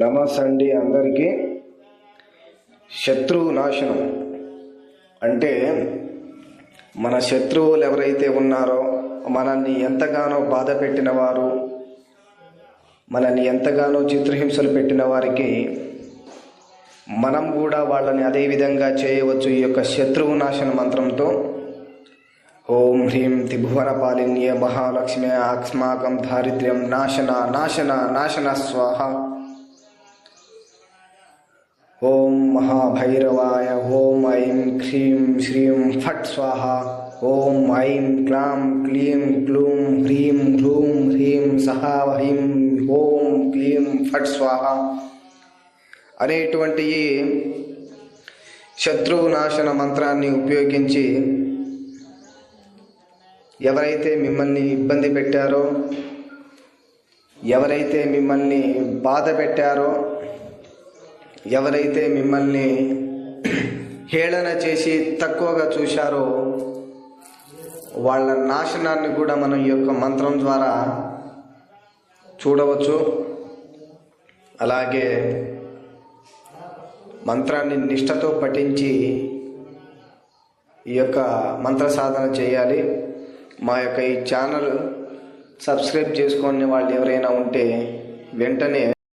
నమస్తే అండి అందరికీ. శత్రువు నాశనం అంటే మన శత్రువులు ఎవరైతే ఉన్నారో, మనల్ని ఎంతగానో బాధ పెట్టిన వారు, మనల్ని ఎంతగానో చిత్రహింసలు పెట్టిన వారికి మనం కూడా వాళ్ళని అదే విధంగా చేయవచ్చు ఈ యొక్క శత్రువు నాశన మంత్రంతో. ఓం హ్రీం త్రిభువనపాలిన్య మహాలక్ష్మి అస్మాకం దారిద్ర్యం నాశన నాశన నాశన స్వాహ. ఓం మహాభైరవాయ ఓం ఐం హ్రీం శ్రీం ఫట్ స్వాహ. ఓం ఐం క్లాం క్లీం క్లూం హ్రీం హ్రూం హ్రీం సహా హ్రీం ఓం క్లీం ఫట్ స్వాహ అనేటువంటి శత్రువు నాశన మంత్రాన్ని ఉపయోగించి ఎవరైతే మిమ్మల్ని ఇబ్బంది పెట్టారో, ఎవరైతే మిమ్మల్ని బాధ పెట్టారో, ఎవరైతే మిమ్మల్ని హేళన చేసి తక్కువగా చూశారో వాళ్ళ నాశనాన్ని కూడా మనం ఈ యొక్క మంత్రం ద్వారా చూడవచ్చు. అలాగే మంత్రాన్ని నిష్ఠతో పఠించి ఈ యొక్క మంత్ర సాధన చేయాలి. మా యొక్క ఈ ఛానల్ సబ్స్క్రైబ్ చేసుకునే వాళ్ళు ఎవరైనా ఉంటే వెంటనే